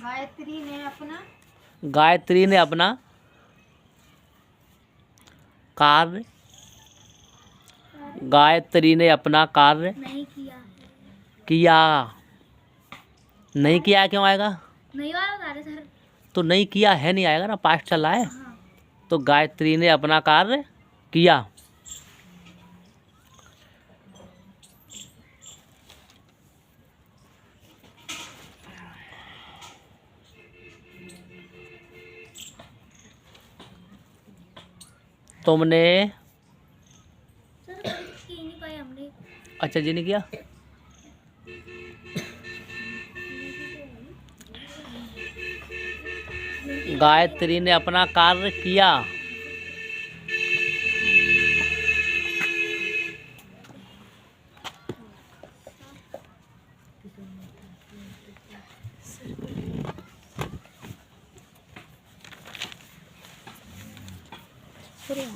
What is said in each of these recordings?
गायत्री ने अपना कार्य गायत्री ने अपना कार्य नहीं किया। किया। नहीं किया क्यों आएगा? नहीं वाला कार्य सर। तो नहीं किया है नहीं आएगा ना, पास्ट चल रहा है। हाँ। तो गायत्री ने अपना कार्य किया। तुमने सर की नहीं पाई हमने। अच्छा जी नहीं किया। गायत्री ने अपना कार्य किया।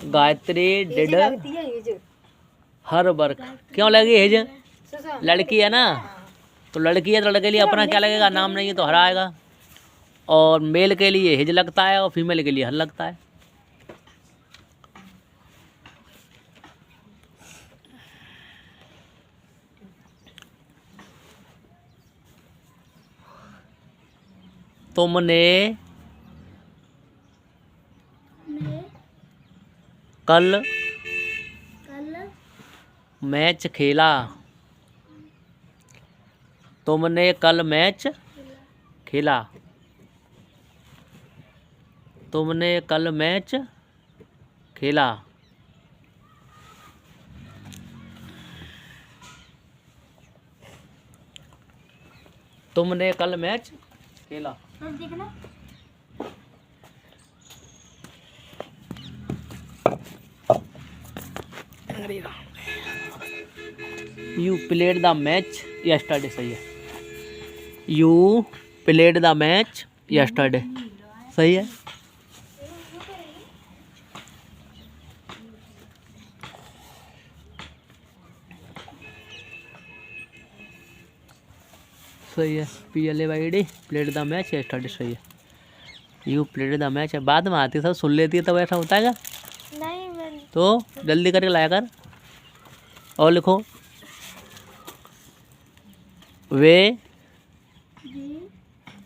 Gayatri did her work. क्यों लगी हिज? लड़की है ना, तो लड़की है तो लड़के के लिए अपना क्या लगेगा? नाम नहीं है तो हर आएगा। और मेल के लिए हिज लगता है और फीमेल के लिए हर लगता है। तुमने कल मैच खेला। तुमने कल मैच खेला। तुमने कल मैच खेला। तुमने कल मैच खेला। देखना। You played the match yesterday. सही है। You played the match yesterday. सही है। सही है। PLAYD played the match yesterday. सही है। यू प्लेड द मैच है, बाद में आती है, सब सुन लेती है तब ऐसा होता है क्या? नहीं मैंने। तो जल्दी करके लाया कर। और लिखो, वे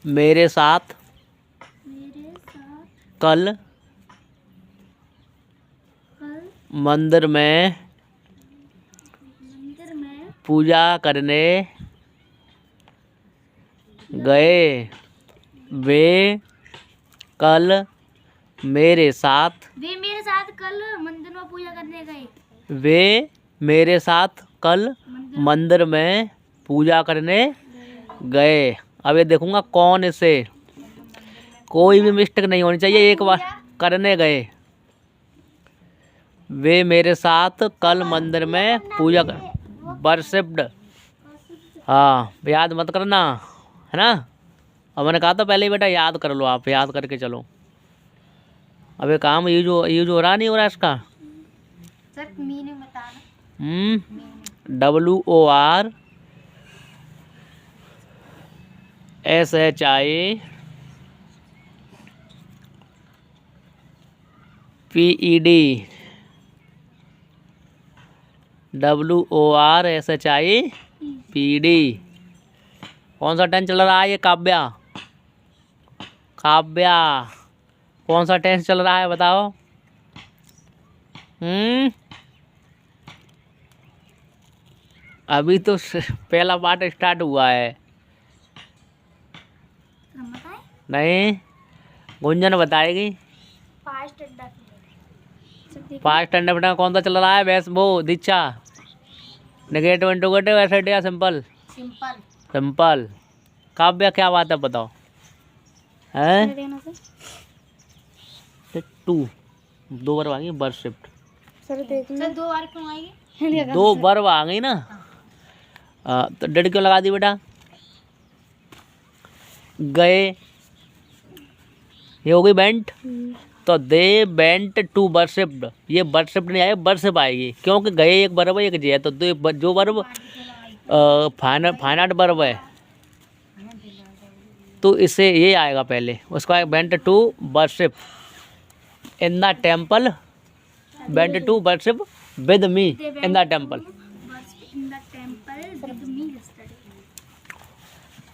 मेरे साथ कल मंदिर में पूजा करने गए। वे कल मेरे साथ कल मंदिर में पूजा करने गए। वे मेरे साथ कल मंदिर में पूजा करने गए। अब ये देखूंगा कौन इसे, कोई भी मिस्टेक नहीं होनी चाहिए। एक बार करने गए। वे मेरे साथ कल मंदिर में पूजा कर वर्शिप्ड। हाँ, याद मत करना है ना। अब मैंने कहा था पहले ही बेटा याद कर लो, आप याद करके चलो। अब ये काम यूज हो रहा नहीं हो रहा इसका। सर मीनिंग बताना। WORSHIPD। कौन सा टेंस चल रहा है? ये काव्या। काव्या कौन सा टेंस चल रहा है बताओ? अभी तो पहला पार्ट स्टार्ट हुआ है। नहीं, गुंजन बताएगी। पास्ट इंडेफिनिट कौन सा चल रहा है? वैसे वो दीक्षा नेगेटिव इंट्रोगेटिव एसेट या सिंपल? सिंपल। काव्या क्या बात है बताओ? है 2 दो बार आ गई वर्शिप्ड। सर देखना। सर 2 बार क्यों आएगी? 2 वर्ब आ गई ना। तो डेड क्यों लगा दी बेटा? गए, ये हो गई वेंट। तो दे वेंट टू वर्शिप्ड। ये वर्शिप्ड नहीं आए, वर्शिप आएगी क्योंकि गए एक वर्ब है एक जे है। तो जो वर्ब फाइनाइट वर्ब है, तो इसे ये आएगा पहले, उसका went to worship in the temple, went to worship with me in the temple. in the temple with me yesterday।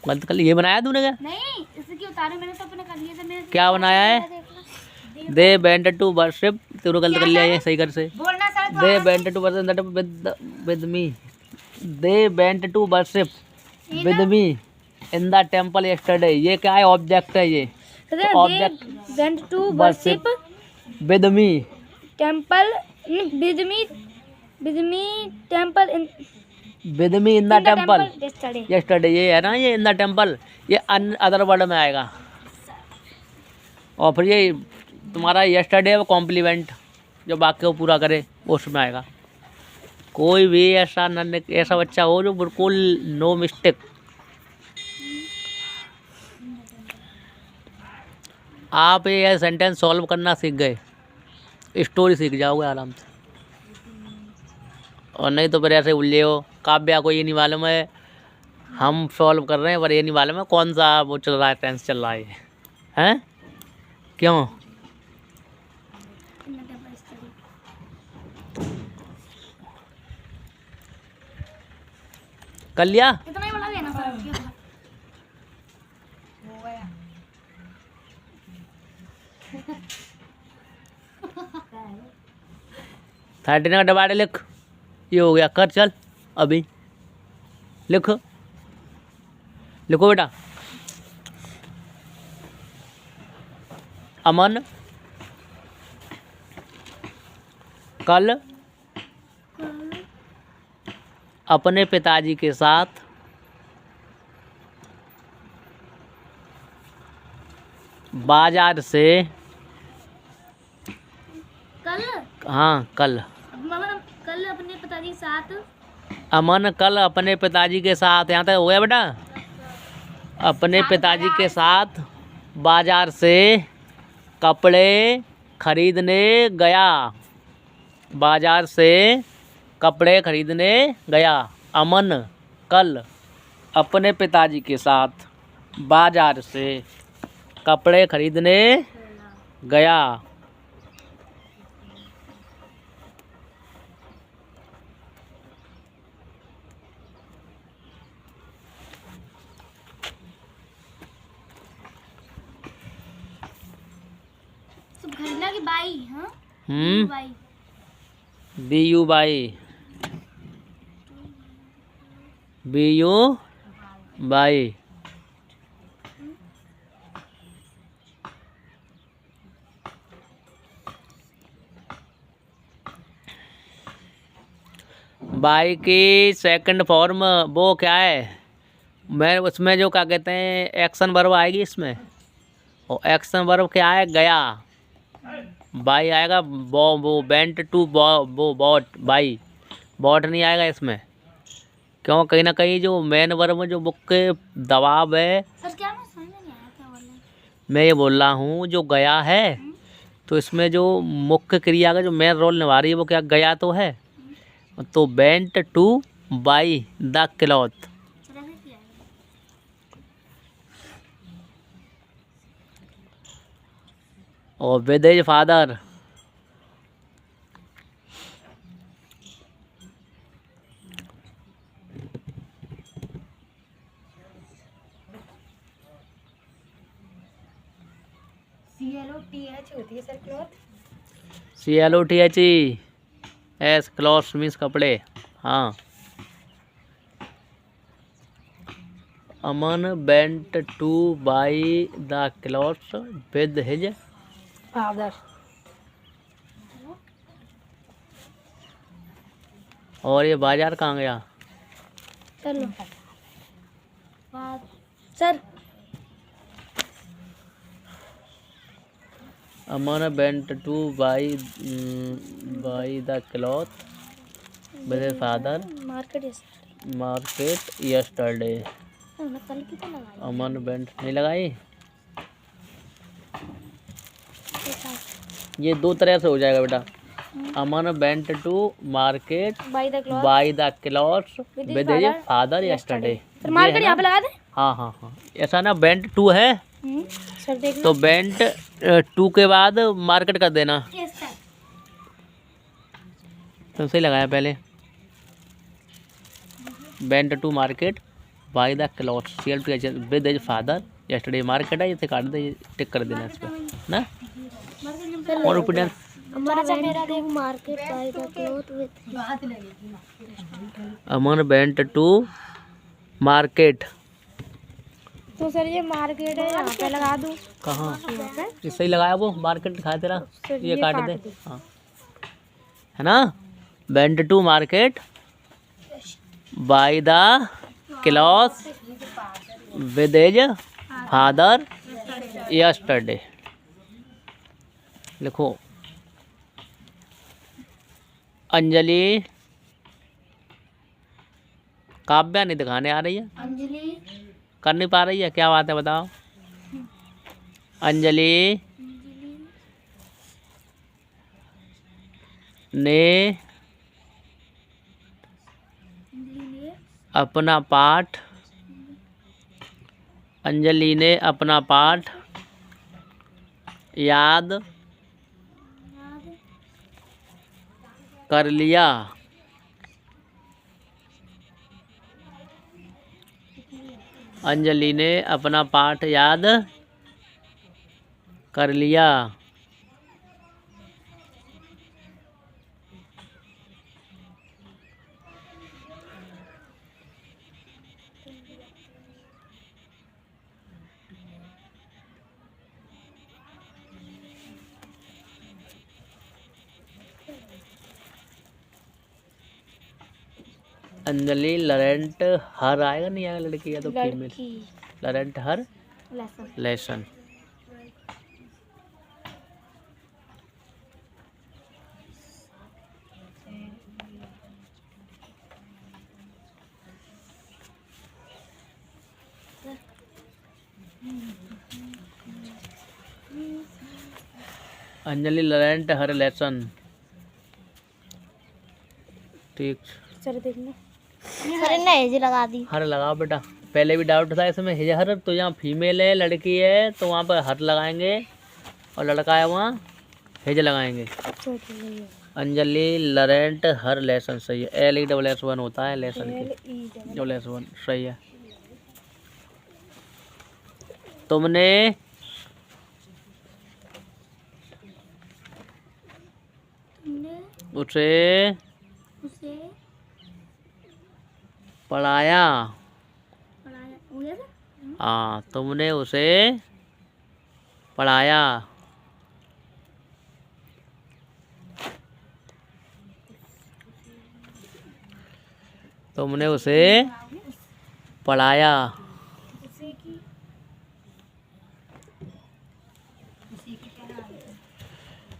गलत कर लिया, ये बनाया तूने क्या? नहीं, इसकी उतारे मैंने तो अपने कर लिए थे। मैंने क्या बनाया है? दे वेंट टू वर्शिप, तूने गलत कर लिया, ये सही कर से। बोलना sir they went to worship with me, they went to worship with me in the temple yesterday. ये क्या है? ऑब्जेक्ट है ये, तो object went to worship with me, temple with me temple in with me in the temple yesterday। Yesterday, ये है ना, ये इन द टेम्पल, ये अदर वर्ड में आएगा। और फिर ये तुम्हारा यस्टरडे वो कॉम्प्लीमेंट जो वाक्य को पूरा करे उसमें आएगा। कोई भी ऐसा बच्चा हो जो बिल्कुल नो मिस्टेक। आप ये सेंटेंस सॉल्व करना सीख गए, स्टोरी सीख जाओगे आराम से। और नहीं तो फिर ऐसे उल्ले हो, काव्या को ये नहीं मालूम है हम सॉल्व कर रहे हैं, पर ये नहीं मालूम है कौन सा वो चल रहा है, टेंस चल रहा है, हैं? क्यों? कर लिया? इतना ही बड़ा लेना सर। क्या 13 का डिवाइड लिख, ये हो गया। कर चल अभी लिखो, लिखो बेटा। अमन कल अपने पिताजी के साथ बाजार से, कल, हाँ कल, कल अपने पिताजी के साथ, अमन कल अपने पिताजी के साथ, यहाँ तक हो गया बेटा। अपने पिताजी के साथ बाजार से कपड़े खरीदने गया, बाजार से कपड़े खरीदने गया। अमन कल अपने पिताजी के साथ बाजार से कपड़े खरीदने गया। खरीदना की बाई, हाँ buy, B U buy, B U buy. Buy की सेकंड फॉर्म वो क्या है? मैं उसमें जो क्या कहते हैं एक्शन वर्ब आएगी इसमें, और एक्शन वर्ब क्या है? गया। बाई आएगा, वो वेंट टू वो बॉट, बाई बॉट नहीं आएगा इसमें। क्यों? कहीं ना कहीं जो मेन वर्ब में जो बुक के दबाव है। सर क्या मैं समझ में नहीं आया क्या बोल रहे हैं? मैं ये बोल रहा हूँ जो गया है, तो इसमें जो मुख्य क्रिया का जो मेन रोल निभा रही है वो क्या? गया तो है। तो went to buy the cloth, sir ऐसे किया है। और विद हिज फादर, CLOTH होती है sir cloth. CLOTHES clothes means कपड़े, हाँ। Aman went to buy the clothes with his father. और ये बाजार कहाँ गया? चलो sir, Aman went to buy the cloth with his father market yesterday. कल की तो लगाई। अमन वेंट नहीं लगाई, ये दो तरह से हो जाएगा बेटा। Aman went to market bye the buy the clothes with his father yesterday. Sir market यहाँ पे लगा दे। हाँ हाँ हाँ, ऐसा ना बेंट 2 है सर देख तो बेंट 2 के बाद मार्केट कर देना। Yes sir. तो सही लगाया पहले, went 2 market bye the cloth sell to with his father yesterday market है, इसे काट दे, टिक कर देना इस पे ना। और opinion market bye the cloth with Aman bent 2 market. तो सर ये मार्केट है, यहाँ पे लगा दूँ? कहाँ ये सही लगाया, वो मार्केट दिखा तेरा, ये काट दे हाँ, है ना। Bent 2 market bye the cloth with his father yesterday. लिखो अंजलि, काव्या नहीं दिखाने आ रही है, अंजलि कर नहीं पा रही है, क्या बात है बताओ। अंजलि ने अपना पाठ, अंजलि ने अपना पाठ याद कर लिया। अंजलि ने अपना पाठ याद कर लिया। अंजलि लरेंट हर आएगा, नहीं आएगा, लड़की या तो फीमेल। लरेंट हर लेसन। अंजलि लरेंट हर लेसन। ठीक सर देखना, सर ने एज लगा दी। हर लगाओ बेटा, पहले भी डाउट था इसमें हिज हर, तो यहाँ फीमेल है लड़की है तो वहाँ पर हर लगाएंगे, और लड़का है वहाँ हिज लगाएंगे। अंजलि लरेंट हर लेसन सही है, LESS1 होता है लेसन की, LESS1 सही है। तुमने उसे पढ़ाया। हाँ, तुमने उसे पढ़ाया। तुमने उसे पढ़ाया।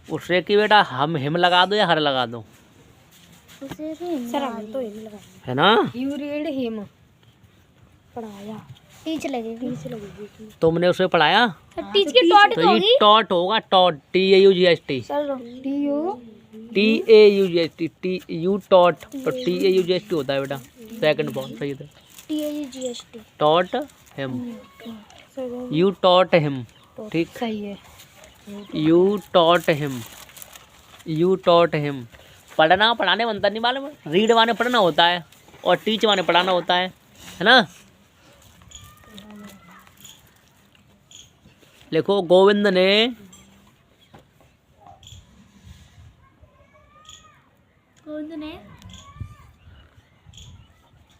उसे की बेटा हम हिम लगा दो या हर लगा दो, सर हम तो हिम लगा, है ना। यू रीड हिम, पढ़ाया, टीच लगेगी, टीच लगेगी। तुमने उसे पढ़ाया, टीच की टॉट तो ये टॉट होगा, taught TAUGST, sir TAUGST, you taught, तो TAUGST होता है बेटा, सेकंड फॉर्म सही है। TAUGST taught him, you taught him, ठीक सही है। You taught him, you taught him. पढ़ना पढ़ाने में अंतर नहीं मालूम, रीड माने पढ़ना होता है और टीच माने पढ़ाना होता है ना। लिखो गोविंद ने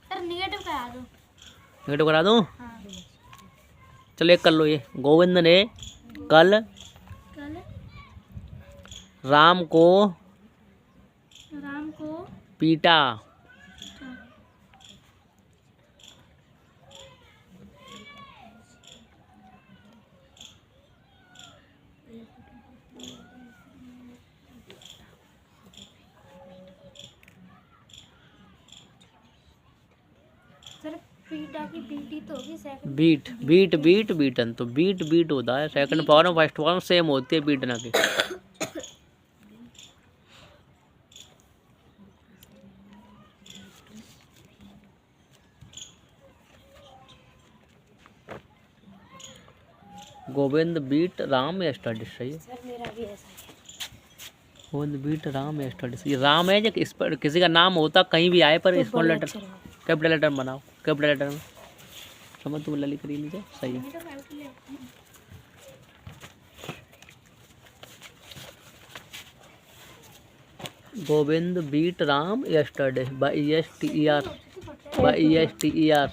सर नेगेटिव करा दो, नेगेटिव करा दूं। चलो एक कर लो, ये गोविंद ने कल राम को पीटा। सर पीटा की पीटी तो होगी, second beat beat beat beaten, तो बीट बीट होता है, second form first form same होती है बीटना की। गोविंद बीट राम यस्टरडे, सही है। सर मेरा भी ऐसा है। गोविंद बीट राम यस्टरडे, ये राम है जो इस पर किसी का नाम होता कहीं भी आए पर स्मॉल लेटर कैपिटल लेटर में बनाओ, कैपिटल लेटर में। समझ तुम ललित करी लीजिए, सही है। Govind beat Ram yesterday by S T E R, by S T E R,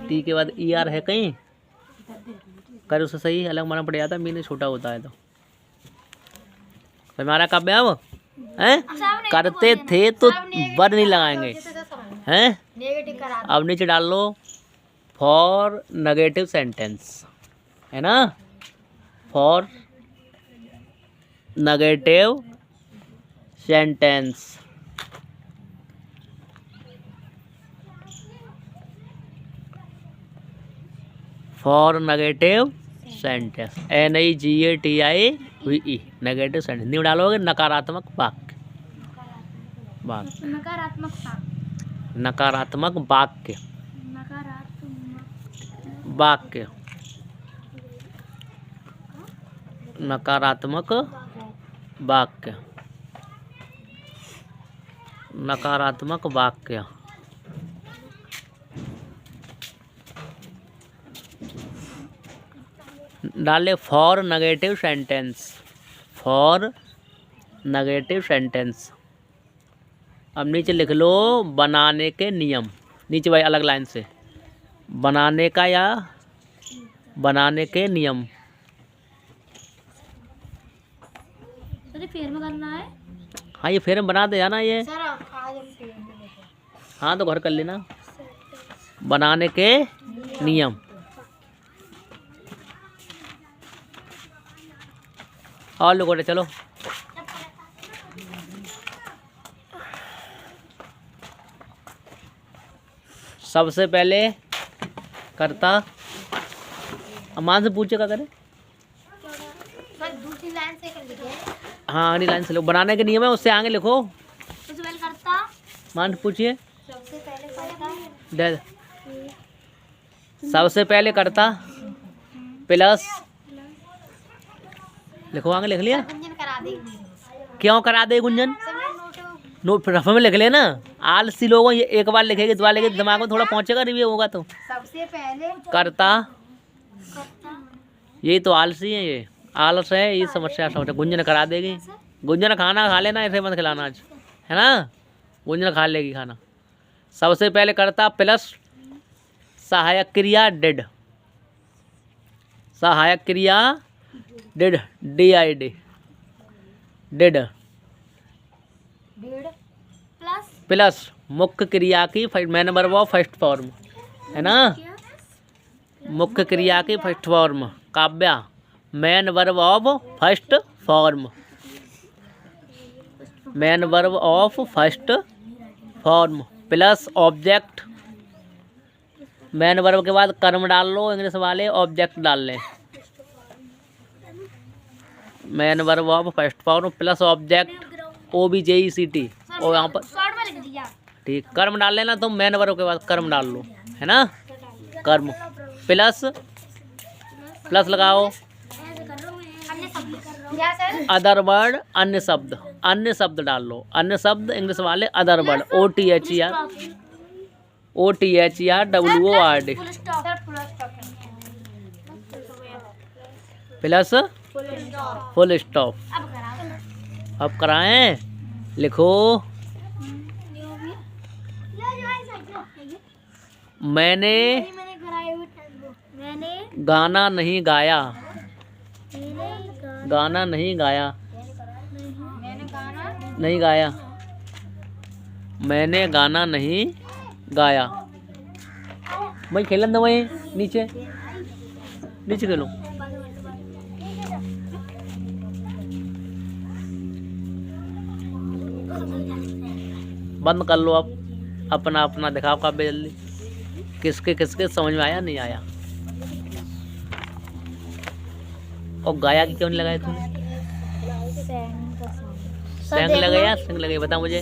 T के बाद ई आर है कहीं, कर उसे सही अलग माना पड़ जाता है, मीन छोटा होता है तो। हमारा काव्य अब हैं करते थे तो वर नहीं लगाएंगे हैं। अब नीचे डाल लो फॉर नेगेटिव सेंटेंस, है ना, for negative sentence. For negative sentence, NEGATIVE, negative sentence. नहीं डालोगे नकारात्मक वाक्य, वाक्य नकारात्मक वाक्य, वाक्य नकारात्मक वाक्य, नकारात्मक वाक्य। डाले for negative sentence, for negative sentence. अब नीचे लिख लो बनाने के नियम, नीचे भाई अलग लाइन से बनाने का या बनाने के नियम। फेर में करना है। हाँ ये फेर में बना दे जाना ये। हाँ तो घर कर लेना। बनाने के नियम, और लोगों ने चलो सबसे पहले करता, अमान से पूछे क्या करे। दूसरी लाइन से कर लीजिए। हाँ अगली लाइन से लो, बनाने के नियम है उससे आगे लिखो। सबसे पहले करता, मान से पूछिए। सबसे पहले करता, सबसे पहले करता प्लस लिखो, आगे लिख लिया। गुंजन करा देगी। क्यों करा दे गुंजन, नोट नोट रफ में लिख लेना। आलसी लोगों ये एक बार लिखेगी, दोबारा लिखेगी, दिमाग में थोड़ा पहुंचेगा, रिव्यू होगा तो। सबसे पहले करता, यही तो आलसी है, ये आलस है, ये समस्या समझ। गुंजन करा देगी, गुंजन खाना खा लेना, ऐसे मत खिलाना आज, है ना। गुंजन खा लेगी खाना। सबसे पहले करता प्लस सहायक क्रिया डिड, सहायक क्रिया डिड, DID, डिड प्लस मुख्य क्रिया की main verb of first form, है ना। मुख्य क्रिया की first form Kavya, main verb of first form, main verb of first form plus object. Main verb के बाद कर्म डाल लो, इंग्लिश वाले ऑब्जेक्ट डाल लें। Main verb of first form plus object OBJECT, और यहाँ पर ठीक कर्म डाल लेना। तो मेन वर्ब के बाद कर्म डाल लो, है ना। कर्म प्लस प्लस लगाओ अदर वर्ड, अन्य शब्द, अन्य शब्द डाल लो। अन्य शब्द इंग्लिश वाले other word, OTHER WORD plus full stop. अब कराएं, लिखो मैंने गाना नहीं गाया, गाना नहीं गाया, नहीं गाया, मैंने गाना नहीं गाया। वही खेलन दो, वहीं नीचे नीचे खेलो। बंद कर लो अब, अपना अपना दिखाओ काव्य जल्दी, किसके किसके समझ में आया नहीं आया। और गाया की क्यों नहीं लगाया तुमने? सेंग लगाया, सिंग लगाई, बता मुझे।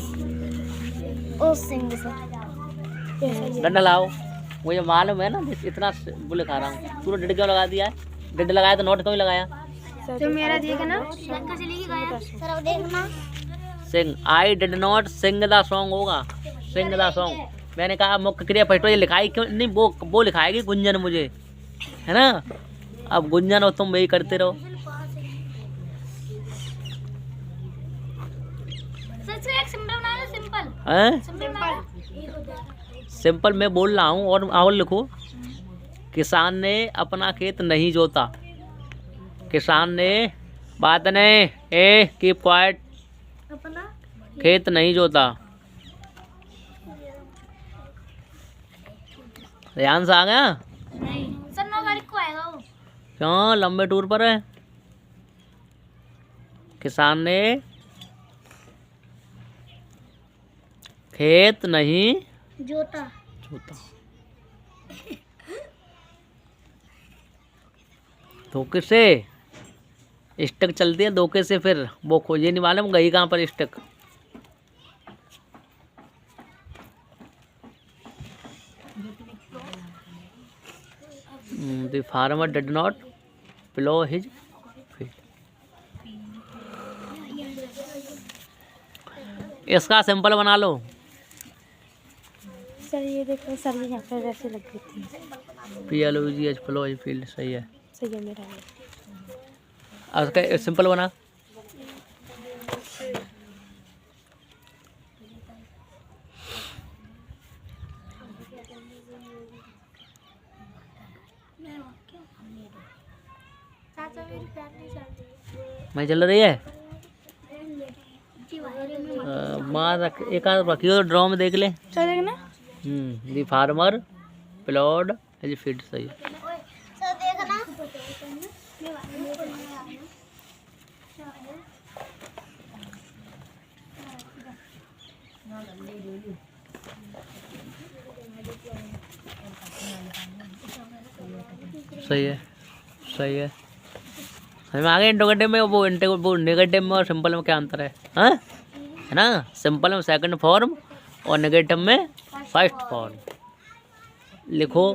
ओ सिंग डंडा लाओ, मुझे मालूम है ना, इतना बुले खा रहा हूँ। तूने डेढ़ क्यों लगा दिया है? डिड लगाया तो नॉट क्यों लगाया? तो मेरा देखना सर, अब देखना sing, I did not sing the song होगा, सिंग द सॉन्ग। मैंने कहा मुख्य क्रिया पलटो, ये लिखाई क्यों नहीं? वो लिखाएगी गुंजन मुझे, है ना। अब गुंजन और तुम वही करते रहो। सिंपल मैं बोल रहा हूँ, और लिखो। किसान ने अपना खेत नहीं जोता, किसान ने, बात नहीं, ए कीप क्वाइट, अपना खेत नहीं जोता। ध्यान से आ गया? नहीं सर, 9 तारीख को आएगा वो। क्यों, लंबे टूर पर है? किसान ने खेत नहीं जोता। धोखे से स्टक चलती है, धोखे से फिर वो खोजे नहीं मालूम गई कहाँ पर stuck. The farmer did not plough his field. इसका सिंपल बना लो। सर ये देखो सर, ये यहाँ पे वैसे लग गई थी। PLOGH प्लो हिज फील्ड, सही है। सही है मेरा। अब इसका सिंपल बना। मैं चल रही है माँ, एक आध रखियो तो ड्रॉ में देख ले। चल देखना the farmer ploughed his field, सही है। सर देखना सही है, सही है। हमें आगे इंटरोगेटिव में वो नेगेटिव में और सिंपल में क्या अंतर है? हाँ, है ना। सिंपल में सेकंड फॉर्म और नेगेटिव में फर्स्ट फॉर्म। लिखो।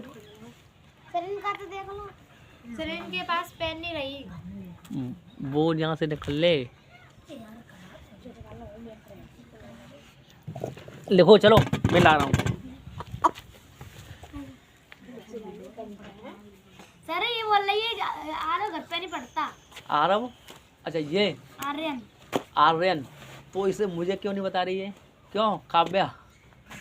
सर इनका तो देख लो। सर इनके पास पेन नहीं रही। वो यहाँ से निकल ले। लिखो, चलो मैं ला रहा हूँ। सर ये बोल रही है आरव घर पे नहीं पढ़ता। आरव, अच्छा ये आर्यन। आर्यन, तो इसे मुझे क्यों नहीं बता रही है? क्यों काव्या?